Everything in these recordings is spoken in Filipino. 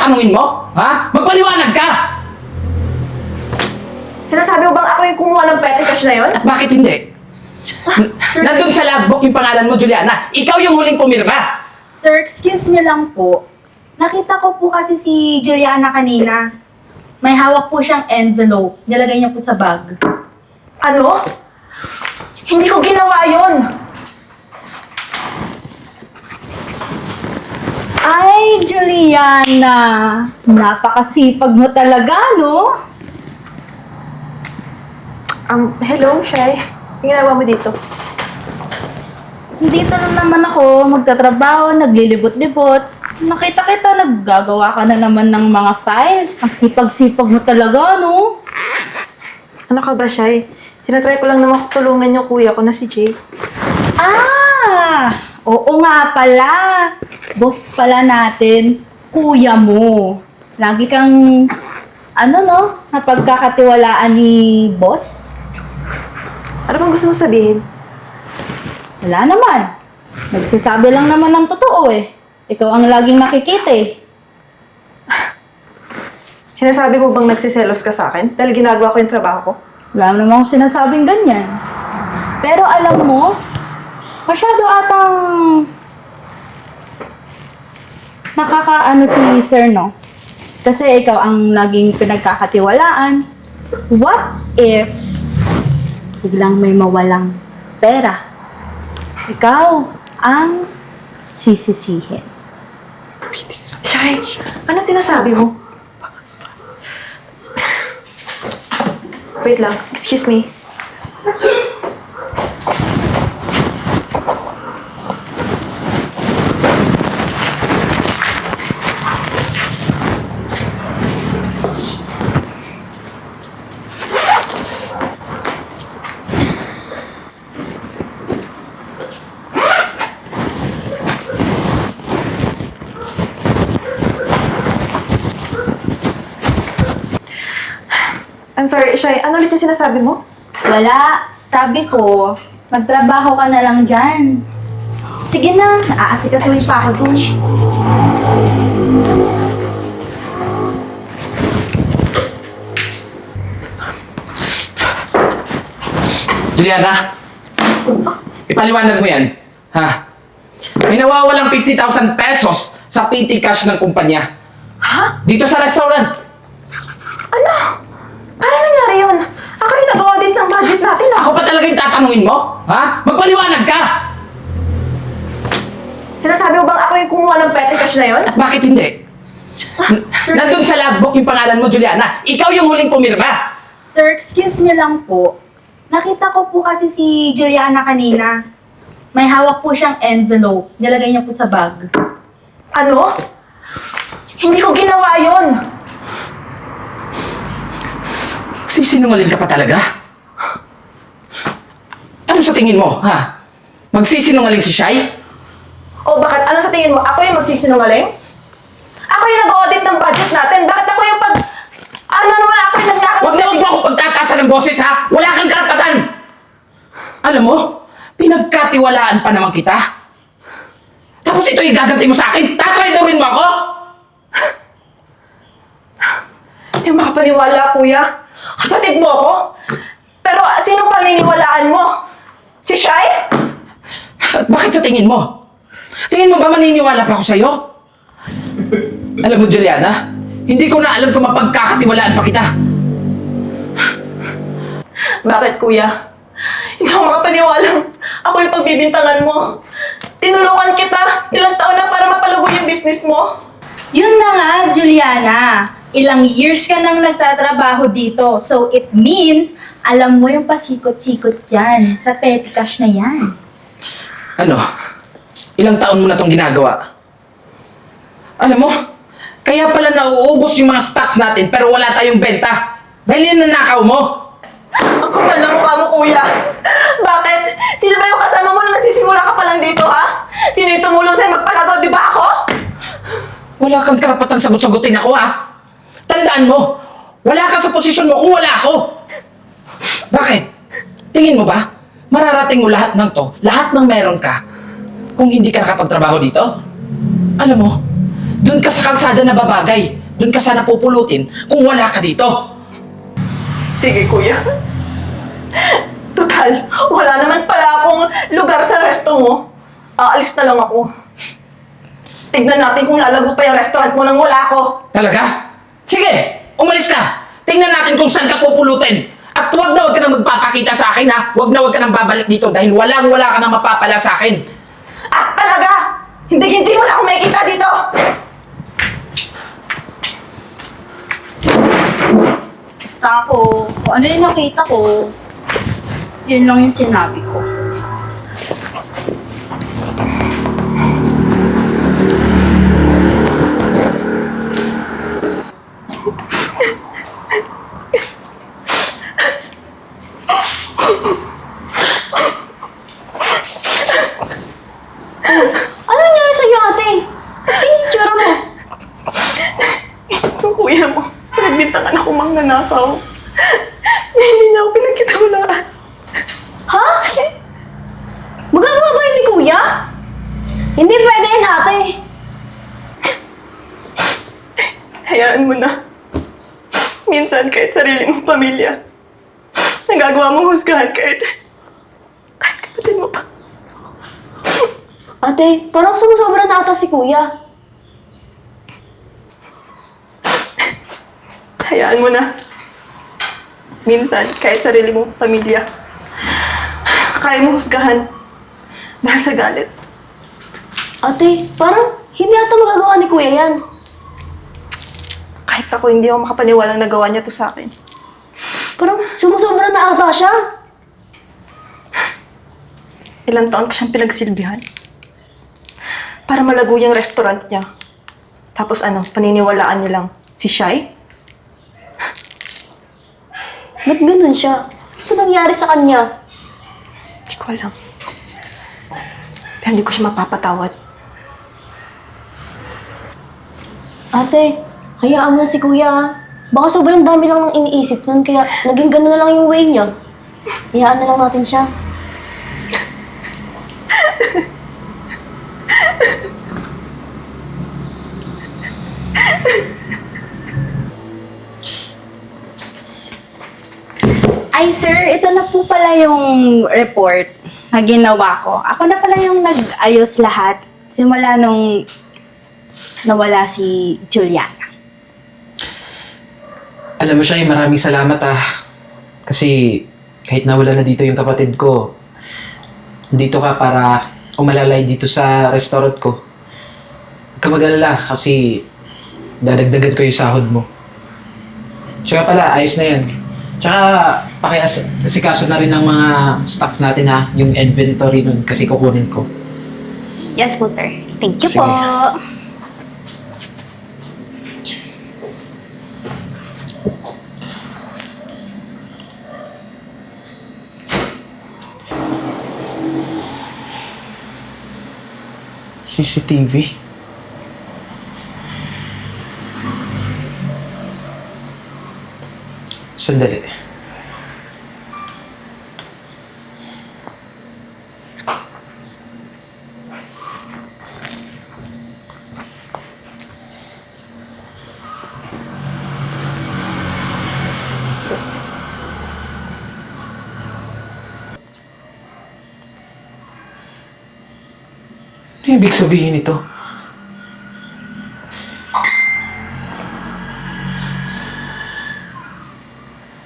tatanungin mo? Ha? Magpaliwanag ka! Sinasabi mo bang ako yung kumuha ng petty cash na yon? At bakit hindi? Nandun sa logbook yung pangalan mo, Juliana. Ikaw yung huling pumirma. Sir, excuse me lang po. Nakita ko po kasi si Juliana kanina. May hawak po siyang envelope. Nilagay niya po sa bag. Ano? Hindi ko ginawa yon. Ay, Juliana! Napakasipag mo talaga, no? Hello, Shai. Yung ginagawa mo dito? Dito lang naman ako magtatrabaho, naglilibot-libot. Nakita kita, naggagawa ka na naman ng mga files. Ang sipag-sipag mo talaga, no? Ano ka ba, Shai? Tinatry ko lang naman tulungan yung kuya ko na si Jay. Ah! Oo nga pala. Boss pala natin, kuya mo. Lagi kang, napagkakatiwalaan ni boss? Ano bang gusto mo sabihin? Wala naman. Nagsasabi lang naman ng totoo eh. Ikaw ang laging nakikita eh. Sinasabi mo bang nagsiselos ka sa akin dahil ginagawa ko yung trabaho ko? Wala naman akong sinasabing ganyan. Pero alam mo, masyado atang nakakaano si Sir, no? Kasi ikaw ang laging pinagkakatiwalaan. What if biglang may mawalang pera? Ikaw ang sisisihin. Shai, ano sinasabi mo? Wait lang, excuse me. I'm sorry, Shai, ano ulit yung sinasabi mo? Wala. Sabi ko, magtrabaho ka na lang dyan. Sige na, aasikasuhin pa ako dun. Juliana, ipaliwanag mo yan. Ha? May nawawalang 50,000 pesos sa petty cash ng kumpanya. Ha? Dito sa restaurant. Ano? Paano nangyari yun? Ako yung nag-audit ng budget natin, ah. Ako pa talaga yung tatanungin mo? Ha? Magpaliwanag ka! Sinasabi mo bang ako yung kumuha ng petty cash na yon? At bakit hindi? Nandun sa logbook yung pangalan mo, Juliana. Ikaw yung huling pumirma. Sir, excuse me lang po. Nakita ko po kasi si Juliana kanina. May hawak po siyang envelope. Nilagay niya po sa bag. Ano? Hindi ko ginawa yon. Sisinungaling ka pa talaga? Ano sa tingin mo, ha? Magsisinungaling si Shai? O bakit? Ano sa tingin mo? Ako yung magsisinungaling? Ako yung nag-audit ng budget natin. Bakit ako yung Ano naman ako yung nagnakaw? Huwag mo ako pagtatasan ng boses, ha? Wala kang karapatan! Alam mo, pinagkatiwalaan pa naman kita. Tapos ito yung gaganti mo sa akin. Tatraidorin mo ako? Hindi mo makapaniwala, kuya. Kapatid mo ako. Pero sino paniniwalaan mo? Si Shai? At bakit sa tingin mo? Tingin mo ba maniniwala pa ako sa'yo? Alam mo, Juliana, hindi ko na alam kung mapagkakatiwalaan pa kita. Bakit, kuya? Hindi ako makapaniwalang ako yung pagbibintangan mo. Tinulungan kita ilang taon na para mapalago yung business mo. Yun na nga, Juliana. Ilang years ka nang nagtatrabaho dito. So, it means, alam mo yung pasikot-sikot dyan sa petty cash na yan. Ano? Ilang taon mo na itong ginagawa? Alam mo, kaya pala nauubos yung mga stocks natin pero wala tayong benta. Dahil yun nanakaw mo. Ang kapal na mukha mo, kuya. Bakit? Sino ba yung kasama mo na nagsisimula ka pa lang dito, ha? Sino yung tumulong sa'yo magpalago, di ba ako? Wala kang karapatang sagot-sagutin ako, ha? Tandaan mo, wala ka sa posisyon mo kung wala ako. Bakit? Tingin mo ba, mararating mo lahat ng to, lahat ng meron ka, kung hindi ka nakapagtrabaho dito? Alam mo, dun ka sa kalsada na babagay. Doon ka sana pupulutin kung wala ka dito. Sige, kuya. Total, wala naman pala akong lugar sa resto mo. Aalis na lang ako. Tignan natin kung lalago pa yung restaurant mo nang wala ako. Talaga? Sige, umalis ka. Tingnan natin kung saan ka pupulutin. At huwag na huwag ka nang magpapakita sa akin ha. Huwag na huwag ka nang babalik dito dahil wala ka nang mapapala sa akin. At talaga, hindi mo na ako makikita dito. Basta ako, kung ano yung nakita ko, yun lang yung sinabi ko. Ano nangyari sa'yo, ate? Ba't ganyan yung tsura mo? Yung kuya mo, pinagbintangan ako mangnanakaw. Hindi niya ako pinagkitawalaan. Ha? Magagawa ba yun ni kuya? Hindi pwede yan, ate. Hayaan mo na. Minsan kahit sarili mong pamilya, nagagawa mong husgahan kahit kapatid mo pa. Ate, parang sumusobra na ata si kuya. Hayaan mo na. Minsan, kahit sarili mong pamilya, kaya mo husgahan dahil sa galit. Ate, parang hindi ata magagawa ni kuya yan. Kahit ako, hindi ako makapaniwalang nagawa niya to sa akin. Parang sumusobra na ata siya. Ilang taon ko siyang pinagsilbihan. Para malago yung restaurant niya. Tapos paniniwalaan niyo lang si Shai? Ba't ganun siya? Ano nangyari sa kanya? Hindi ko alam. Pero hindi ko siya mapapatawad. Ate, hayaan mo na si kuya, ha? Baka sobrang dami lang ng iniisip nun, kaya naging gano'n na lang yung way niya. Hayaan na lang natin siya. Ay, sir, ito na po pala yung report na ginawa ko. Ako na pala yung nag-ayos lahat simula nung nawala si Juliana. Alam mo siya, maraming salamat Kasi kahit nawala na dito yung kapatid ko, dito ka para umalalay dito sa restaurant ko. Huwag ka mag-alala kasi dadagdagan ko yung sahod mo. Tsaka pala, ayos na yan. Tsaka pakiasikaso na rin ng mga stocks natin yung inventory nun kasi kukunin ko. Yes po, sir. Thank you Sige. po. CCTV? Sandali. Ano ibig sabihin nito?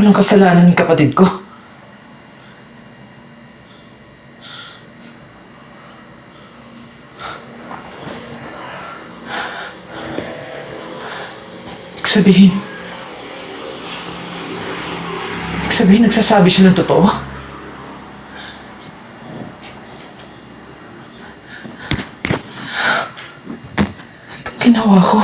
Walang kasalanan ng kapatid ko. Ibig sabihin nagsasabi siya ng totoo? Itong ginawa ko.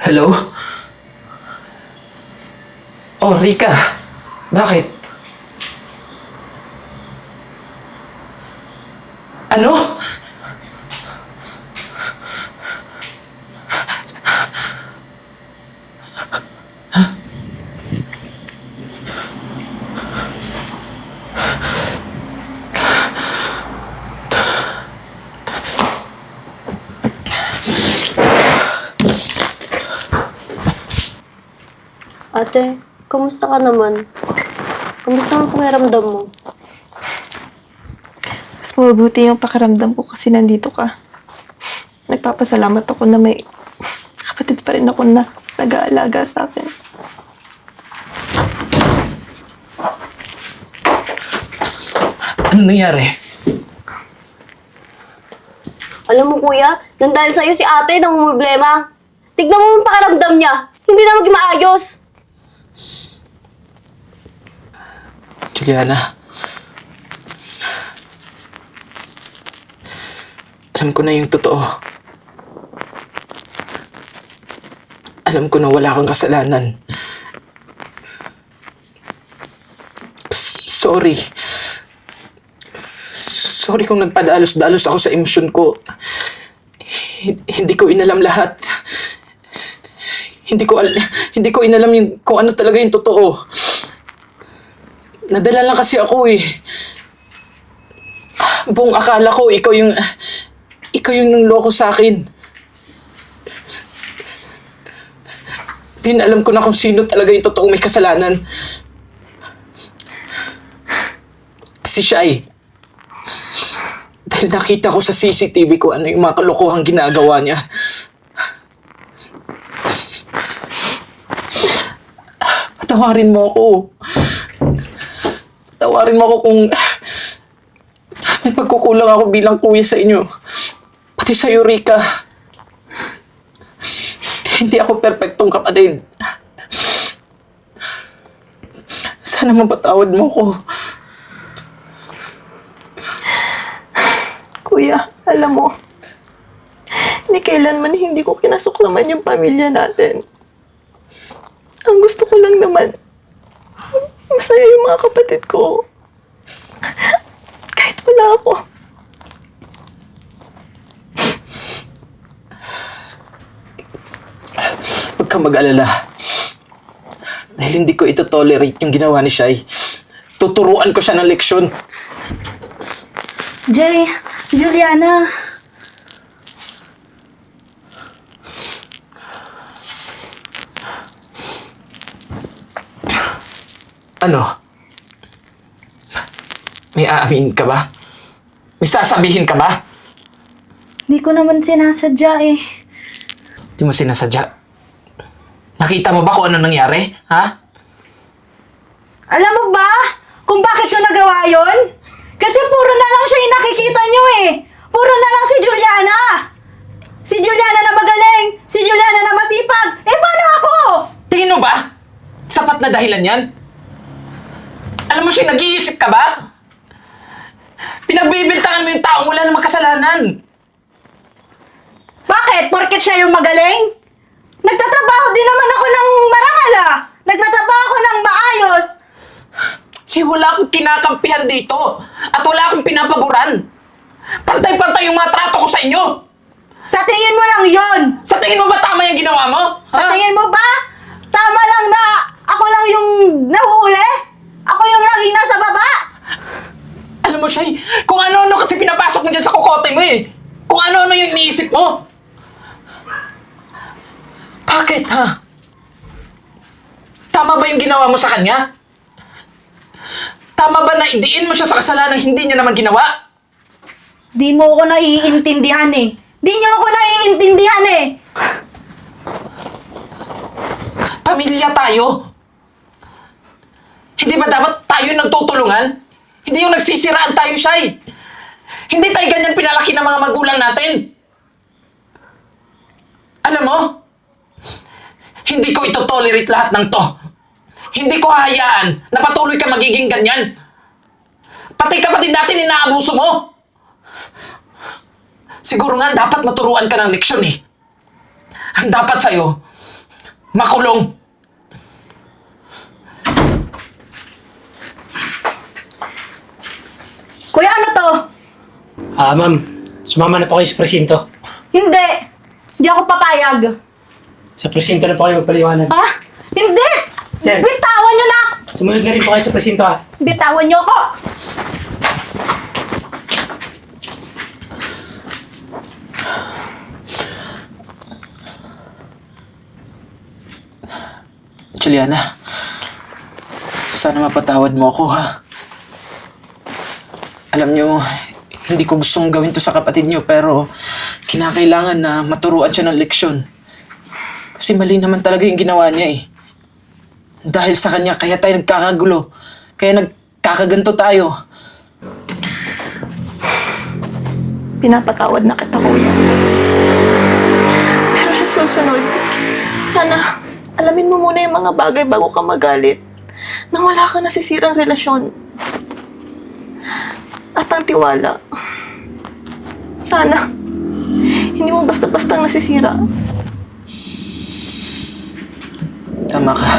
Hello? Oh, Rika. Bakit? Ano? Ate, kumusta ka naman? Kumusta ang pakiramdam mo? Mas mabuti yung pakiramdam ko kasi nandito ka. Nagpapasalamat ako na may kapatid pa rin ako na nag-aalaga sa akin. Ano nangyari? Alam mo kuya, nang dahil sa'yo si ate nang problema. Tignan mo yung pakiramdam niya. Hindi na maging maayos. Juliana. Alam ko na yung totoo. Alam ko na wala kang kasalanan. Sorry. Sorry kung nagpadalos-dalos ako sa emosyon ko. Hindi ko inalam lahat. Hindi ko inalam kung ano talaga yung totoo. Nadala lang kasi ako eh. Buong akala ko ikaw yung nangloko sa akin. Ngayon alam ko na kung sino talaga yung totoong may kasalanan. Si Shai. Dahil nakita ko sa CCTV ko ano yung mga kalokohang ginagawa niya. Patawarin mo ako. Patawarin mo ako kung may pagkukulang ako bilang kuya sa inyo. Pati sa Rika. Hindi ako perpektong kapatid. Sana mapatawad mo ko. Kuya, alam mo, ni kailanman hindi ko kinasuklaman yung pamilya natin. Ang gusto ko lang naman, masaya yung mga kapatid ko. Kahit wala ako. Huwag kang mag-alala. Dahil hindi ko ito tolerate yung ginawa ni Shai. Tuturuan ko siya ng leksyon. Jay, Juliana. Ano? May aamin ka ba? May sasabihin ka ba? Hindi ko naman sinasadya eh. Di mo sinasadya. Nakita mo ba kung ano nangyari? Ha? Alam mo ba kung bakit ko nagawa yon? Kasi puro na lang siya yung nakikita nyo eh. Puro na lang si Juliana. Si Juliana na magaling. Si Juliana na masipag. Eh, paano ako? Tingin mo ba? Sapat na dahilan yan? Alam mo siya, nag-iisip ka ba? Pinagbibintangan mo yung taong wala namang kasalanan. Bakit? Porket siya yung magaling? Nagtatrabaho din naman ako ng marangal ah. Nagtatrabaho ako ng maayos. Si wala akong kinakampihan dito. At wala akong pinapaboran. Pantay-pantay yung mga trato ko sa inyo. Sa tingin mo lang yon. Sa tingin mo ba tama yung ginawa mo? Sa tingin mo ba? Tama lang na ako lang yung nahuhuli? Ako yung laging nasa baba? Alam mo, Shai, kung ano-ano kasi pinapasok mo dyan sa kokote mo eh. Kung ano-ano yung iniisip mo. Bakit, ha? Tama ba yung ginawa mo sa kanya? Tama ba na idiin mo siya sa kasalanan hindi niya naman ginawa? Di mo ako naiintindihan eh. Di niyo ako naiintindihan eh. Pamilya tayo. Hindi ba dapat tayo nagtutulungan? Hindi yung nagsisiraan tayo, Shai. Hindi tayo ganyan pinalaki ng mga magulang natin. Alam mo, hindi ko ito tolerate lahat ng to. Hindi ko hahayaan na patuloy ka magiging ganyan. Pati kapatid natin inaabuso mo. Siguro nga dapat maturuan ka ng leksyon eh. Ang dapat sa'yo, makulong. Kuya, ano to? Ma'am, sumama na po kayo sa presinto. Hindi! Hindi ako papayag. Sa presinto na po kayo magpaliwanag. Ha? Hindi! Sir. Bitawan nyo na! Sumunod na rin po kayo sa presinto ha. Bitawan nyo ako! Juliana, sana mapatawad mo ako, ha? Alam niyo, hindi ko gustong gawin to sa kapatid niyo, pero kinakailangan na maturuan siya ng leksyon. Kasi mali naman talaga yung ginawa niya, eh. Dahil sa kanya, kaya tayo nagkakagulo. Kaya nagkakaganto tayo. Pinapatawad na kita, kuya. Pero sa susunod, sana alamin mo muna yung mga bagay bago ka magalit. Nang wala ka nasisirang relasyon. At ang tiwala. Sana, hindi mo basta-bastang nasisira. Tama ka.